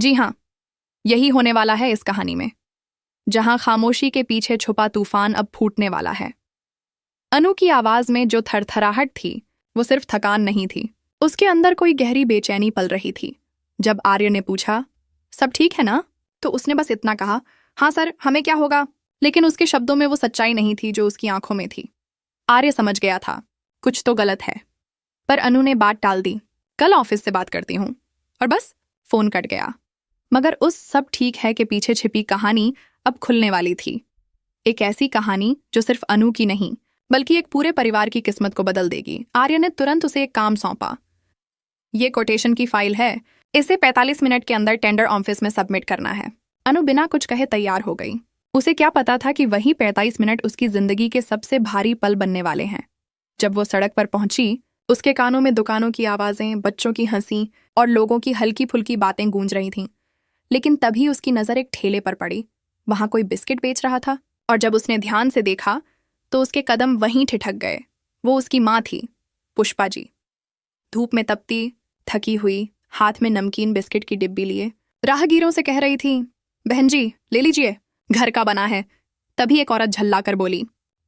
जी हाँ, यही होने वाला है इस कहानी में, जहां खामोशी के पीछे छुपा तूफान अब फूटने वाला है। अनु की आवाज में जो थरथराहट थी वो सिर्फ थकान नहीं थी, उसके अंदर कोई गहरी बेचैनी पल रही थी। जब आर्य ने पूछा, सब ठीक है ना, तो उसने बस इतना कहा, हाँ सर, हमें क्या होगा। लेकिन उसके शब्दों में वो सच्चाई नहीं थी जो उसकी आंखों में थी। आर्य समझ गया था कुछ तो गलत है, पर अनु ने बात टाल दी, कल ऑफिस से बात करती हूँ, और बस फोन कट गया। मगर उस सब ठीक है के पीछे छिपी कहानी अब खुलने वाली थी। एक ऐसी कहानी जो सिर्फ अनु की नहीं बल्कि एक पूरे परिवार की किस्मत को बदल देगी। आर्य ने तुरंत उसे एक काम सौंपा। ये कोटेशन की फाइल है, इसे 45 मिनट के अंदर टेंडर ऑफिस में सबमिट करना है। अनु बिना कुछ कहे तैयार हो गई। उसे क्या पता था कि वही 45 मिनट उसकी जिंदगी के सबसे भारी पल बनने वाले हैं। जब वो सड़क पर पहुंची, उसके कानों में दुकानों की आवाजें, बच्चों की हंसी और लोगों की हल्की फुल्की बातें गूंज रही थीं। लेकिन तभी उसकी नजर एक ठेले पर पड़ी। वहां कोई बिस्किट बेच रहा था, और जब उसने ध्यान से देखा तो उसके कदम वहीं ठिठक गए। वो उसकी माँ थी, पुष्पा जी। धूप में तपती, थकी हुई, हाथ में नमकीन बिस्किट की डिब्बी लिए राहगीरों से कह रही थी, बहन जी ले लीजिए, घर का बना है। तभी एक औरत झल्ला कर बोली,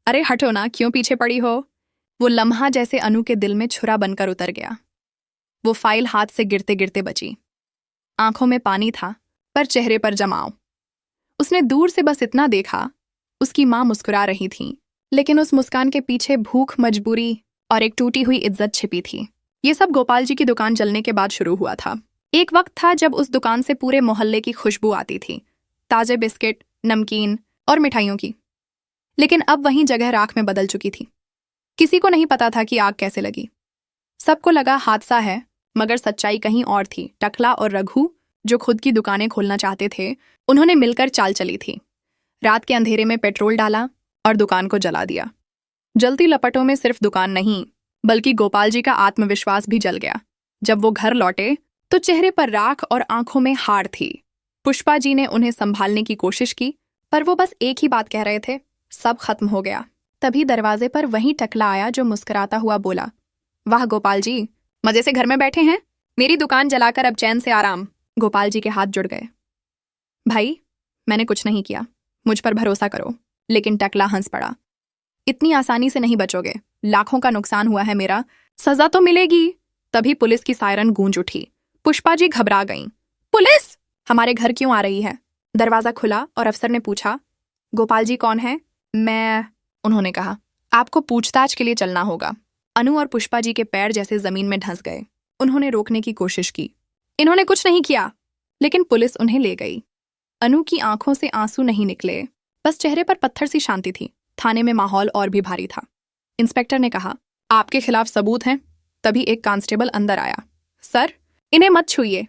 अरे हटो ना, क्यों पीछे पड़ी हो। वो लम्हा जैसे अनु के दिल में छुरा बनकर उतर गया। वो फाइल हाथ से गिरते गिरते बची। आंखों में पानी था, पर चेहरे पर जमाव। उसने दूर से बस इतना देखा, उसकी माँ मुस्कुरा रही थी, लेकिन उस मुस्कान के पीछे भूख, मजबूरी और एक टूटी हुई इज्जत छिपी थी। ये सब गोपाल जी की दुकान जलने के बाद शुरू हुआ था। एक वक्त था जब उस दुकान से पूरे मोहल्ले की खुशबू आती थी, ताजे बिस्किट, नमकीन और मिठाइयों की। लेकिन अब वहीं जगह राख में बदल चुकी थी। किसी को नहीं पता था कि आग कैसे लगी। सबको लगा हादसा है, मगर सच्चाई कहीं और थी। टकला और रघु, जो खुद की दुकानें खोलना चाहते थे, उन्होंने मिलकर चाल चली थी। रात के अंधेरे में पेट्रोल डाला और दुकान को जला दिया। जलती लपटों में सिर्फ दुकान नहीं, बल्कि गोपाल जी का आत्मविश्वास भी जल गया। जब वो घर लौटे तो चेहरे पर राख और आंखों में हार थी। पुष्पा जी ने उन्हें संभालने की कोशिश की, पर वो बस एक ही बात कह रहे थे, सब खत्म हो गया। तभी दरवाजे पर वही टकला आया जो मुस्कुराता हुआ बोला, वाह गोपाल जी, मजे से घर में बैठे हैं, मेरी दुकान जलाकर अब चैन से आराम। गोपाल जी के हाथ जुड़ गए। भाई, मैंने कुछ नहीं किया, मुझ पर भरोसा करो। लेकिन टकला हंस पड़ा, इतनी आसानी से नहीं बचोगे, लाखों का नुकसान हुआ है मेरा, सजा तो मिलेगी। तभी पुलिस की सायरन गूंज उठी। पुष्पा जी घबरा गईं। पुलिस हमारे घर क्यों आ रही है? दरवाजा खुला और अफसर ने पूछा, गोपाल जी कौन है? मैं, उन्होंने कहा, आपको पूछताछ के लिए चलना होगा। अनु और पुष्पा जी के पैर जैसे जमीन में धंस गए। उन्होंने रोकने की कोशिश की, इन्होंने कुछ नहीं किया, लेकिन पुलिस उन्हें ले गई। अनु की आंखों से आंसू नहीं निकले, बस चेहरे पर पत्थर सी शांति थी। थाने में माहौल और भी भारी था। इंस्पेक्टर ने कहा, आपके खिलाफ सबूत हैं। तभी एक कांस्टेबल अंदर आया, सर, इन्हें मत छूइए,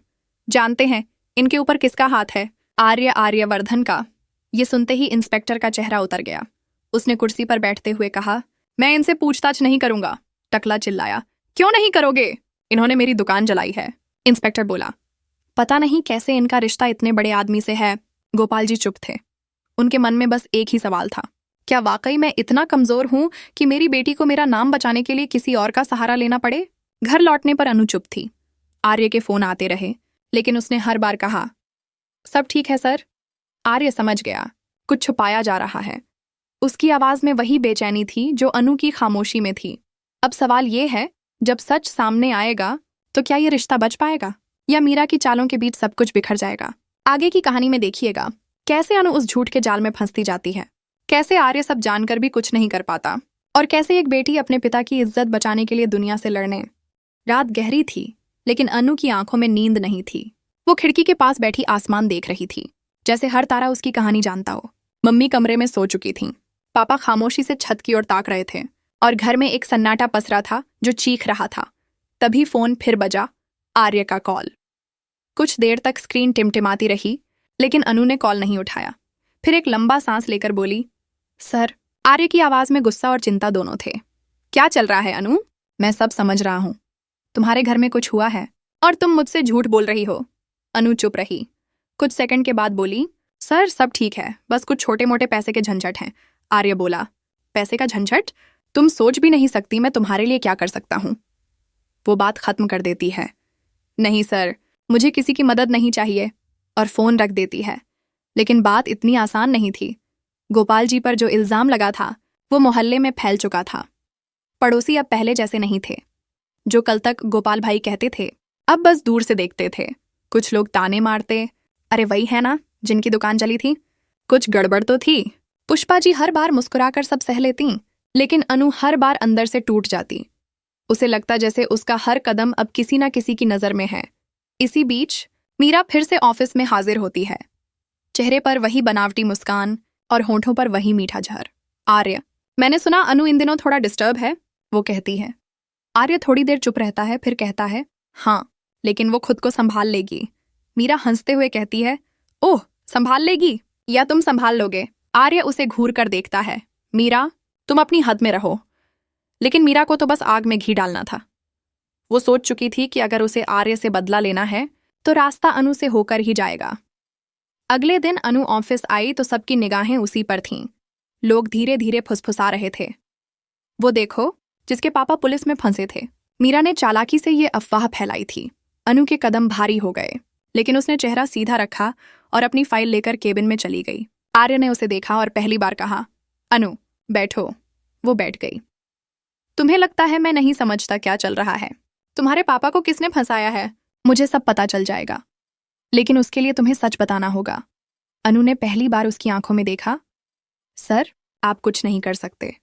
जानते हैं इनके ऊपर किसका हाथ है, आर्यवर्धन का। ये सुनते ही इंस्पेक्टर का चेहरा उतर गया। उसने कुर्सी पर बैठते हुए कहा, मैं इनसे पूछताछ नहीं करूंगा। टकला चिल्लाया, क्यों नहीं करोगे? इन्होंने मेरी दुकान जलाई है। इंस्पेक्टर बोला, पता नहीं कैसे इनका रिश्ता इतने बड़े आदमी से है। गोपाल जी चुप थे। उनके मन में बस एक ही सवाल था, क्या वाकई मैं इतना कमजोर हूं कि मेरी बेटी को मेरा नाम बचाने के लिए किसी और का सहारा लेना पड़े? घर लौटने पर अनु चुप थी। आर्य के फोन आते रहे, लेकिन उसने हर बार कहा, सब ठीक है सर। आर्य समझ गया कुछ छुपाया जा रहा है। उसकी आवाज में वही बेचैनी थी जो अनु की खामोशी में थी। अब सवाल ये है, जब सच सामने आएगा तो क्या ये रिश्ता बच पाएगा, या मीरा की चालों के बीच सब कुछ बिखर जाएगा? आगे की कहानी में देखिएगा कैसे अनु उस झूठ के जाल में फंसती जाती है, कैसे आर्य सब जानकर भी कुछ नहीं कर पाता, और कैसे एक बेटी अपने पिता की इज्जत बचाने के लिए दुनिया से लड़ने। रात गहरी थी, लेकिन अनु की आंखों में नींद नहीं थी। वो खिड़की के पास बैठी आसमान देख रही थी, जैसे हर तारा उसकी कहानी जानता हो। मम्मी कमरे में सो चुकी थीं। पापा खामोशी से छत की ओर ताक रहे थे, और घर में एक सन्नाटा पसरा था जो चीख रहा था। तभी फोन फिर बजा, आर्य का कॉल। कुछ देर तक स्क्रीन टिमटिमाती रही, लेकिन अनु ने कॉल नहीं उठाया। फिर एक लंबा सांस लेकर बोली, सर। आर्य की आवाज में गुस्सा और चिंता दोनों थे। क्या चल रहा है अनु? मैं सब समझ रहा हूं। तुम्हारे घर में कुछ हुआ है और तुम मुझसे झूठ बोल रही हो। अनु चुप रही। कुछ सेकंड के बाद बोली, सर सब ठीक है, बस कुछ छोटे मोटे पैसे के झंझट हैं। आर्य बोला, पैसे का झंझट? तुम सोच भी नहीं सकती मैं तुम्हारे लिए क्या कर सकता हूं। वो बात खत्म कर देती है। नहीं सर, मुझे किसी की मदद नहीं चाहिए। और फ़ोन रख देती है। लेकिन बात इतनी आसान नहीं थी। गोपाल जी पर जो इल्ज़ाम लगा था वो मोहल्ले में फैल चुका था। पड़ोसी अब पहले जैसे नहीं थे। जो कल तक गोपाल भाई कहते थे, अब बस दूर से देखते थे। कुछ लोग ताने मारते, अरे वही है ना जिनकी दुकान चली थी। कुछ गड़बड़ तो थी। पुष्पा जी हर बार मुस्कुराकर सब सह लेती, लेकिन अनु हर बार अंदर से टूट जाती। उसे लगता जैसे उसका हर कदम अब किसी ना किसी की नज़र में है। इसी बीच मीरा फिर से ऑफिस में हाजिर होती है। चेहरे पर वही बनावटी मुस्कान और होंठों पर वही मीठा जहर। आर्य, मैंने सुना अनु इन दिनों थोड़ा डिस्टर्ब है, वो कहती है। आर्य थोड़ी देर चुप रहता है, फिर कहता है, हाँ, लेकिन वो खुद को संभाल लेगी। मीरा हंसते हुए कहती है, ओह, संभाल लेगी या तुम संभाल लोगे? आर्य उसे घूर कर देखता है। मीरा, तुम अपनी हद में रहो। लेकिन मीरा को तो बस आग में घी डालना था। वो सोच चुकी थी कि अगर उसे आर्य से बदला लेना है तो रास्ता अनु से होकर ही जाएगा। अगले दिन अनु ऑफिस आई तो सबकी निगाहें उसी पर थीं। लोग धीरे धीरे फुसफुसा रहे थे, वो देखो जिसके पापा पुलिस में फंसे थे। मीरा ने चालाकी से ये अफवाह फैलाई थी। अनु के कदम भारी हो गए, लेकिन उसने चेहरा सीधा रखा और अपनी फाइल लेकर केबिन में चली गई। आर्य ने उसे देखा और पहली बार कहा, अनु बैठो। वो बैठ गई। तुम्हें लगता है मैं नहीं समझता क्या चल रहा है? तुम्हारे पापा को किसने फंसाया है? मुझे सब पता चल जाएगा, लेकिन उसके लिए तुम्हें सच बताना होगा। अनु ने पहली बार उसकी आंखों में देखा। सर, आप कुछ नहीं कर सकते।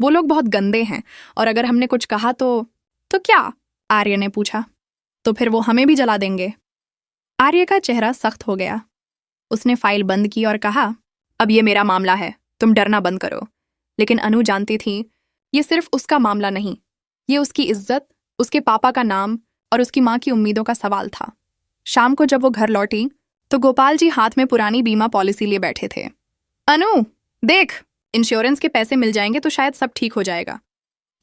वो लोग बहुत गंदे हैं और अगर हमने कुछ कहा तो क्या? आर्य ने पूछा। तो फिर वो हमें भी जला देंगे। आर्य का चेहरा सख्त हो गया। उसने फाइल बंद की और कहा, अब ये मेरा मामला है, तुम डरना बंद करो। लेकिन अनु जानती थी ये सिर्फ उसका मामला नहीं, ये उसकी इज्जत, उसके पापा का नाम और उसकी माँ की उम्मीदों का सवाल था। शाम को जब वो घर लौटी तो गोपाल जी हाथ में पुरानी बीमा पॉलिसी लिए बैठे थे। अनु देख, इंश्योरेंस के पैसे मिल जाएंगे तो शायद सब ठीक हो जाएगा,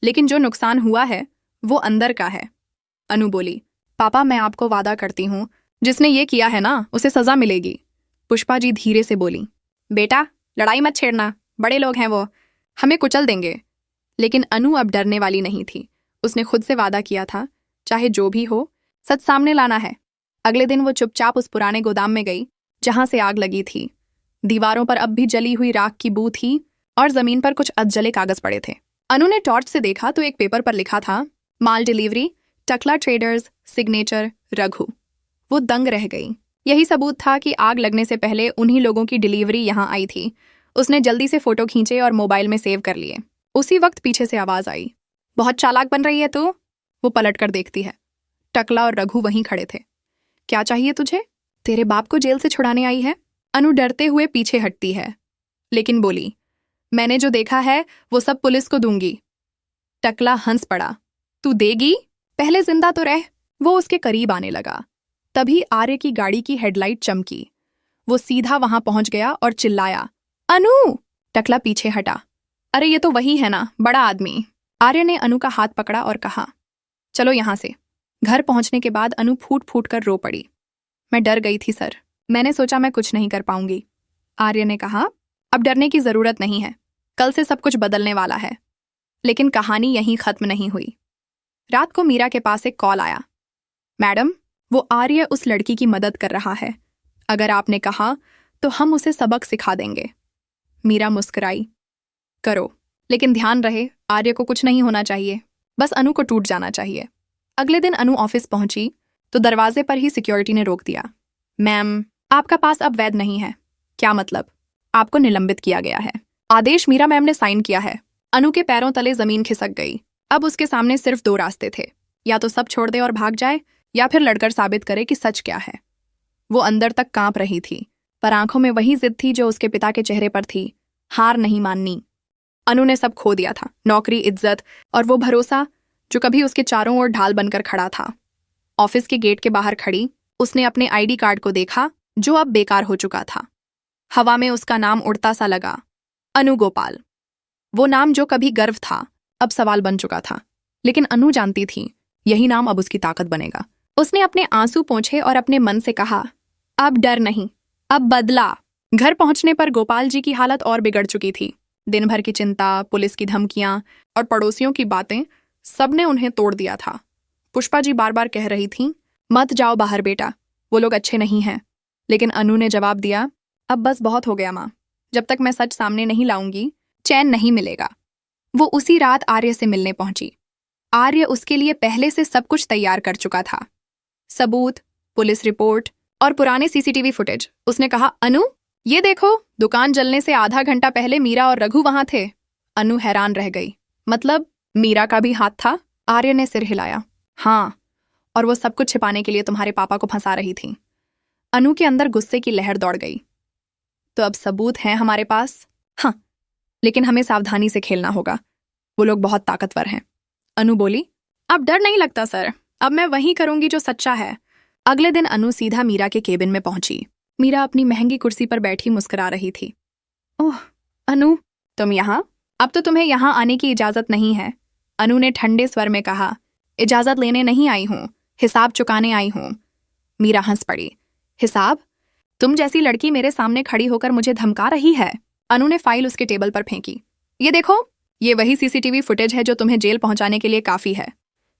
लेकिन जो नुकसान हुआ है वो अंदर का है। अनु बोली, पापा मैं आपको वादा करती हूँ, जिसने ये किया है ना उसे सजा मिलेगी। पुष्पा जी धीरे से बोली, बेटा लड़ाई मत छेड़ना, बड़े लोग हैं वो, हमें कुचल देंगे। लेकिन अनु अब डरने वाली नहीं थी। उसने खुद से वादा किया था, चाहे जो भी हो सच सामने लाना है। अगले दिन वो चुपचाप उस पुराने गोदाम में गई जहां से आग लगी थी। दीवारों पर अब भी जली हुई राख की बू थी और जमीन पर कुछ अधजले कागज पड़े थे। अनु ने टॉर्च से देखा तो एक पेपर पर लिखा था, माल डिलीवरी, टकला ट्रेडर्स, सिग्नेचर रघु। वो दंग रह गई। यही सबूत था कि आग लगने से पहले उन्हीं लोगों की डिलीवरी यहाँ आई थी। उसने जल्दी से फोटो खींचे और मोबाइल में सेव कर लिए। उसी वक्त पीछे से आवाज आई, बहुत चालाक बन रही है तू। वो पलट कर देखती है, टकला और रघु वहीं खड़े थे। क्या चाहिए तुझे? तेरे बाप को जेल से छुड़ाने आई है। अनु डरते हुए पीछे हटती है, लेकिन बोली, मैंने जो देखा है वो सब पुलिस को दूंगी। टकला हंस पड़ा, तू देगी? पहले जिंदा तो रह। वो उसके करीब आने लगा। तभी आर्य की गाड़ी की हेडलाइट चमकी। वो सीधा वहां पहुंच गया और चिल्लाया, अनु! टकला पीछे हटा। अरे ये तो वही है ना, बड़ा आदमी। आर्य ने अनु का हाथ पकड़ा और कहा, चलो यहां से। घर पहुंचने के बाद अनु फूट फूट कर रो पड़ी। मैं डर गई थी सर, मैंने सोचा मैं कुछ नहीं कर पाऊंगी। आर्य ने कहा, अब डरने की जरूरत नहीं है, कल से सब कुछ बदलने वाला है। लेकिन कहानी यहीं खत्म नहीं हुई। रात को मीरा के पास एक कॉल आया, मैडम वो आर्य उस लड़की की मदद कर रहा है, अगर आपने कहा तो हम उसे सबक सिखा देंगे। मीरा मुस्कुराई, करो, लेकिन ध्यान रहे आर्य को कुछ नहीं होना चाहिए, बस अनु को टूट जाना चाहिए। अगले दिन अनु ऑफिस पहुंची तो दरवाजे पर ही सिक्योरिटी ने रोक दिया। मैम, आपका पास अब वैध नहीं है। क्या मतलब? आपको निलंबित किया गया है। आदेश मीरा मैम ने साइन किया है। अनु के पैरों तले जमीन खिसक गई। अब उसके सामने सिर्फ दो रास्ते थे, या तो सब छोड़ दे और भाग जाए, या फिर लड़कर साबित करे कि सच क्या है। वो अंदर तक कांप रही थी, पर आंखों में वही जिद थी जो उसके पिता के चेहरे पर थी, हार नहीं माननी। अनु ने सब खो दिया था, नौकरी, इज्जत और वो भरोसा जो कभी उसके चारों ओर ढाल बनकर खड़ा था। ऑफिस के गेट के बाहर खड़ी उसने अपने आईडी कार्ड को देखा जो अब बेकार हो चुका था। हवा में उसका नाम उड़ता सा लगा, अनु गोपाल। वो नाम जो कभी गर्व था अब सवाल बन चुका था, लेकिन अनु जानती थी यही नाम अब उसकी ताकत बनेगा। उसने अपने आंसू पोंछे और अपने मन से कहा, अब डर नहीं, अब बदला। घर पहुंचने पर गोपाल जी की हालत और बिगड़ चुकी थी। दिन भर की चिंता, पुलिस की धमकियां और पड़ोसियों की बातें, सबने उन्हें तोड़ दिया था। पुष्पा जी बार बार कह रही थीं, मत जाओ बाहर बेटा, वो लोग अच्छे नहीं हैं। लेकिन अनु ने जवाब दिया, अब बस बहुत हो गया माँ, जब तक मैं सच सामने नहीं लाऊंगी चैन नहीं मिलेगा। वो उसी रात आर्य से मिलने पहुंची। आर्य उसके लिए पहले से सब कुछ तैयार कर चुका था, सबूत, पुलिस रिपोर्ट और पुराने सीसीटीवी फुटेज। उसने कहा, अनु ये देखो, दुकान जलने से आधा घंटा पहले मीरा और रघु वहां थे। अनु हैरान रह गई, मतलब मीरा का भी हाथ था? आर्य ने सिर हिलाया, हाँ, और वो सब कुछ छिपाने के लिए तुम्हारे पापा को फंसा रही थी। अनु के अंदर गुस्से की लहर दौड़ गई। तो अब सबूत हैं हमारे पास? हाँ, लेकिन हमें सावधानी से खेलना होगा, वो लोग बहुत ताकतवर हैं। अनु बोली, अब डर नहीं लगता सर, अब मैं वही करूंगी जो सच्चा है। अगले दिन अनु सीधा मीरा के केबिन में पहुंची। मीरा अपनी महंगी कुर्सी पर बैठी मुस्कुरा रही थी। ओह अनु, तुम यहाँ? अब तो तुम्हें यहाँ आने की इजाजत नहीं है, अनु ने ठंडे स्वर में कहा। इजाजत लेने नहीं आई हूँ, हिसाब चुकाने आई हूँ। मीरा हंस पड़ी। हिसाब? तुम जैसी लड़की मेरे सामने खड़ी होकर मुझे धमका रही है। अनु ने फाइल उसके टेबल पर फेंकी। ये देखो, ये वही सीसीटीवी फुटेज है जो तुम्हें जेल पहुंचाने के लिए काफी है।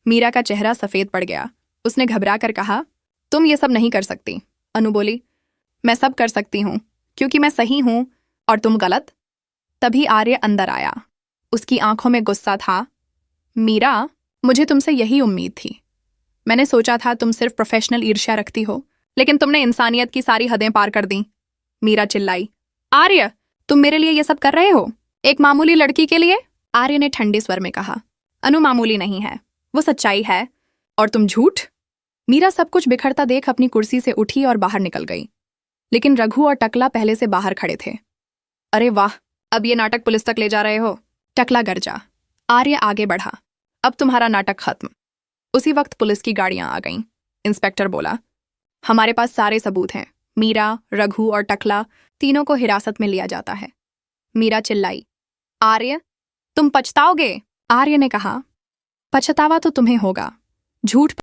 मीरा का चेहरा सफेद पड़ गया। उसने घबरा कर कहा, तुम ये सब नहीं कर सकती। अनु बोली, मैं सब कर सकती हूँ क्योंकि मैं सही हूँ और तुम गलत। तभी आर्य अंदर आया। उसकी आंखों में गुस्सा था। मीरा, मुझे तुमसे यही उम्मीद थी। मैंने सोचा था तुम सिर्फ प्रोफेशनल ईर्ष्या रखती हो, लेकिन तुमने इंसानियत की सारी हदें पार कर दी। मीरा चिल्लाई, आर्य, तुम मेरे लिए ये सब कर रहे हो, एक मामूली लड़की के लिए? आर्य ने ठंडे स्वर में कहा, अनु मामूली नहीं है, वो सच्चाई है, और तुम झूठ। मीरा सब कुछ बिखरता देख अपनी कुर्सी से उठी और बाहर निकल गई, लेकिन रघु और टकला पहले से बाहर खड़े थे। अरे वाह, अब ये नाटक पुलिस तक ले जा रहे हो? टकला गरजा। आर्य आगे बढ़ा, अब तुम्हारा नाटक खत्म। उसी वक्त पुलिस की गाड़ियां आ गईं। इंस्पेक्टर बोला, हमारे पास सारे सबूत हैं। मीरा, रघु और टकला तीनों को हिरासत में लिया जाता है। मीरा चिल्लाई, आर्य, तुम पछताओगे। आर्य ने कहा, पछतावा तो तुम्हें होगा, झूठ